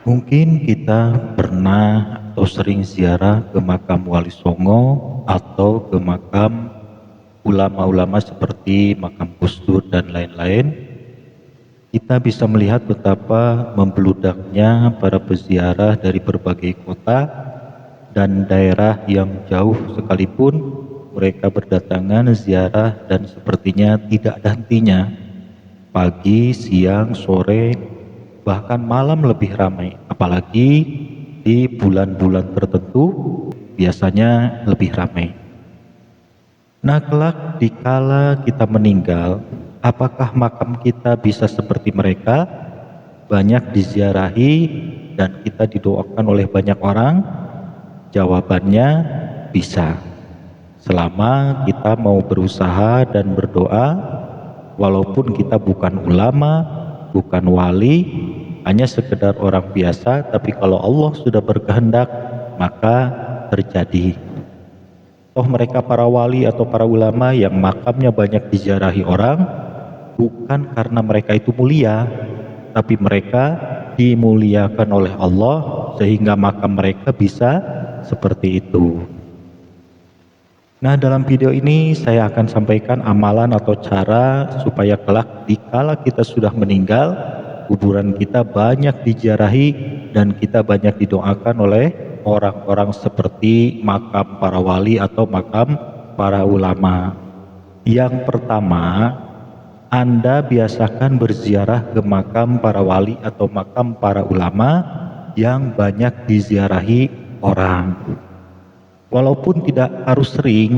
Mungkin kita pernah atau sering ziarah ke makam Wali Songo atau ke makam ulama-ulama seperti makam Gus Dur dan lain-lain. Kita bisa melihat betapa membeludaknya para peziarah dari berbagai kota dan daerah yang jauh sekalipun mereka berdatangan ziarah dan sepertinya tidak ada hentinya. Pagi, siang, sore, bahkan malam lebih ramai, apalagi di bulan-bulan tertentu biasanya lebih ramai. Nah, kelak dikala kita meninggal, apakah makam kita bisa seperti mereka, banyak diziarahi dan kita didoakan oleh banyak orang? Jawabannya bisa, selama kita mau berusaha dan berdoa. Walaupun kita bukan ulama, bukan wali, hanya sekedar orang biasa, tapi kalau Allah sudah berkehendak, maka terjadi. Toh mereka para wali atau para ulama yang makamnya banyak diziarahi orang, bukan karena mereka itu mulia, tapi mereka dimuliakan oleh Allah sehingga makam mereka bisa seperti itu. Nah, dalam video ini saya akan sampaikan amalan atau cara supaya kelak dikala kita sudah meninggal, kuburan kita banyak diziarahi dan kita banyak didoakan oleh orang-orang seperti makam para wali atau makam para ulama. Yang pertama, Anda biasakan berziarah ke makam para wali atau makam para ulama yang banyak diziarahi orang. Walaupun tidak harus sering,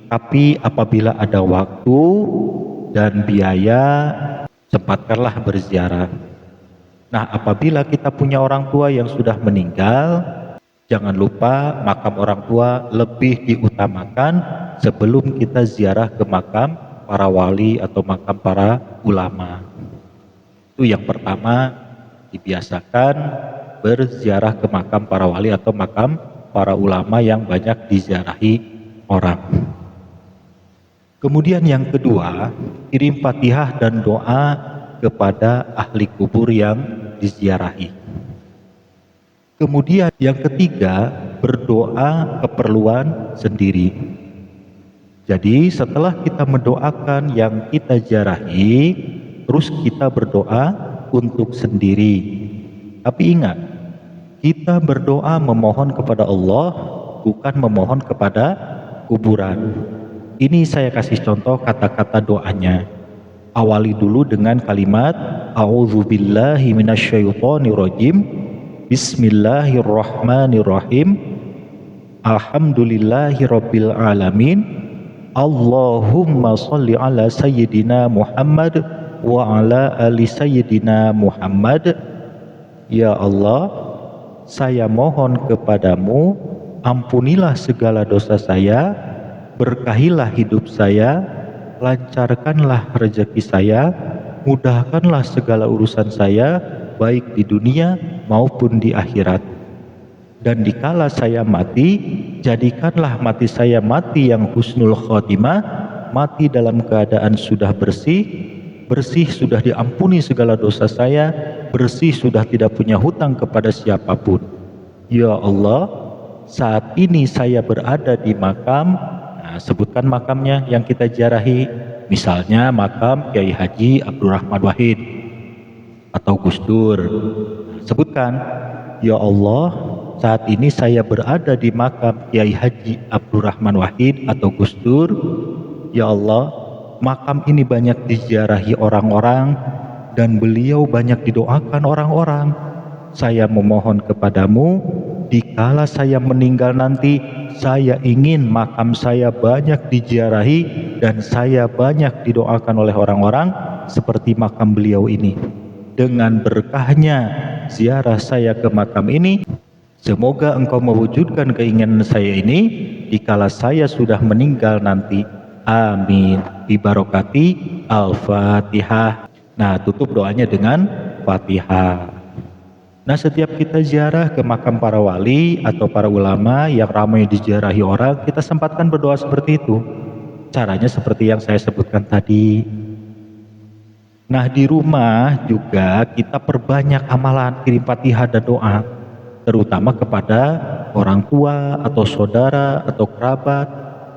tapi apabila ada waktu dan biaya, sempatkanlah berziarah. Nah, apabila kita punya orang tua yang sudah meninggal, jangan lupa makam orang tua lebih diutamakan sebelum kita ziarah ke makam para wali atau makam para ulama. Itu yang pertama, dibiasakan berziarah ke makam para wali atau makam para ulama yang banyak diziarahi orang. Kemudian yang kedua, kirim Fatihah dan doa kepada ahli kubur yang diziarahi. Kemudian yang ketiga, berdoa keperluan sendiri. Jadi setelah kita mendoakan yang kita ziarahi, terus kita berdoa untuk sendiri. Tapi ingat, kita berdoa memohon kepada Allah, bukan memohon kepada kuburan. Ini saya kasih contoh kata-kata doanya. Awali dulu dengan kalimat A'udzubillahi minasyaitonirrajim. Bismillahirrahmanirrahim. Alhamdulillahirabbil alamin. Allahumma sholli ala sayyidina Muhammad wa ala ali sayyidina Muhammad. Ya Allah, saya mohon kepadamu, ampunilah segala dosa saya, berkahilah hidup saya, lancarkanlah rezeki saya, mudahkanlah segala urusan saya, baik di dunia maupun di akhirat. Dan dikala saya mati, jadikanlah mati saya mati yang husnul khotimah, mati dalam keadaan sudah bersih, sudah diampuni segala dosa saya, bersih sudah tidak punya hutang kepada siapapun. Ya Allah, saat ini saya berada di makam, nah, sebutkan makamnya yang kita ziarahi, misalnya makam Kiai Haji Abdurrahman Wahid atau Gus Dur. Sebutkan, ya Allah, saat ini saya berada di makam Kiai Haji Abdurrahman Wahid atau Gus Dur. Ya Allah, makam ini banyak diziarahi orang-orang dan beliau banyak didoakan orang-orang. Saya memohon kepadamu, dikala saya meninggal nanti, saya ingin makam saya banyak diziarahi dan saya banyak didoakan oleh orang-orang seperti makam beliau ini. Dengan berkahnya ziarah saya ke makam ini, semoga engkau mewujudkan keinginan saya ini dikala saya sudah meninggal nanti. Amin. Bibarokati Al-Fatihah. Nah, tutup doanya dengan Fatihah. Nah, setiap kita ziarah ke makam para wali atau para ulama yang ramai diziarahi orang, kita sempatkan berdoa seperti itu. Caranya seperti yang saya sebutkan tadi. Nah, di rumah juga kita perbanyak amalan kirim Fatihah dan doa, terutama kepada orang tua atau saudara atau kerabat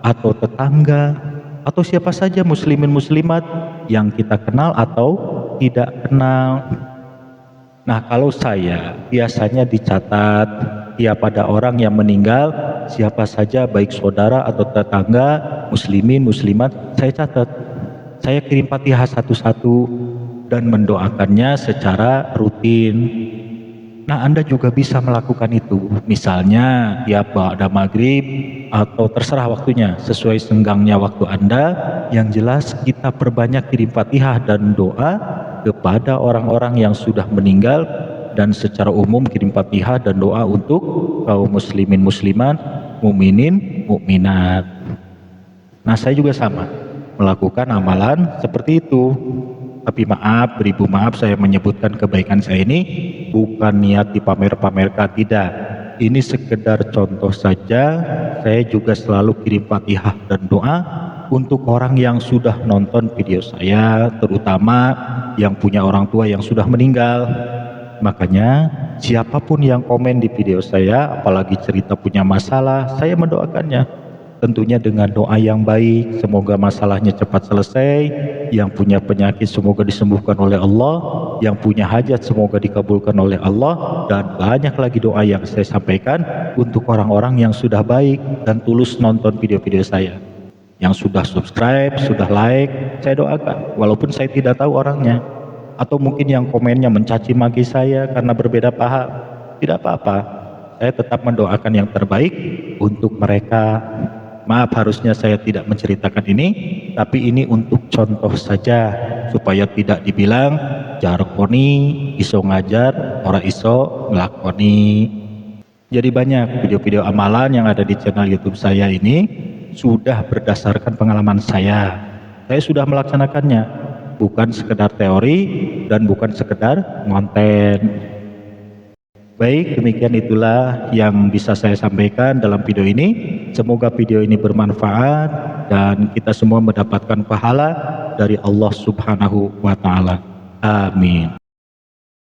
atau tetangga atau siapa saja muslimin muslimat yang kita kenal atau tidak kenal. Nah, kalau saya biasanya dicatat ya pada orang yang meninggal, siapa saja baik saudara atau tetangga, muslimin, muslimat, saya catat. Saya kirim Fatihah satu-satu dan mendoakannya secara rutin. Nah, Anda juga bisa melakukan itu. Misalnya tiap ba'da maghrib atau terserah waktunya, sesuai senggangnya waktu Anda. Yang jelas kita perbanyak kirim Fatihah dan doa kepada orang-orang yang sudah meninggal, dan secara umum kirim Fatihah dan doa untuk kaum muslimin muslimat, mukminin mukminat. Nah, saya juga sama melakukan amalan seperti itu. Tapi maaf, beribu maaf, saya menyebutkan kebaikan saya ini bukan niat dipamer-pamerkan, tidak. Ini sekedar contoh saja. Saya juga selalu kirim Fatihah dan doa untuk orang yang sudah nonton video saya, terutama yang punya orang tua yang sudah meninggal. Makanya siapapun yang komen di video saya, apalagi cerita punya masalah, saya mendoakannya. Tentunya dengan doa yang baik, semoga masalahnya cepat selesai, yang punya penyakit semoga disembuhkan oleh Allah, yang punya hajat semoga dikabulkan oleh Allah, dan banyak lagi doa yang saya sampaikan untuk orang-orang yang sudah baik dan tulus nonton video-video saya. Yang sudah subscribe, sudah like, saya doakan, walaupun saya tidak tahu orangnya. Atau mungkin yang komennya mencaci maki saya karena berbeda paham, tidak apa-apa, saya tetap mendoakan yang terbaik untuk mereka. Maaf, harusnya saya tidak menceritakan ini, tapi ini untuk contoh saja supaya tidak dibilang jarkoni iso ngajar ora iso ngelakoni. Jadi banyak video-video amalan yang ada di channel YouTube saya ini sudah berdasarkan pengalaman saya. Saya sudah melaksanakannya, bukan sekedar teori dan bukan sekedar konten. Baik, demikian itulah yang bisa saya sampaikan dalam video ini. Semoga video ini bermanfaat dan kita semua mendapatkan pahala dari Allah Subhanahu wa Ta'ala. Amin.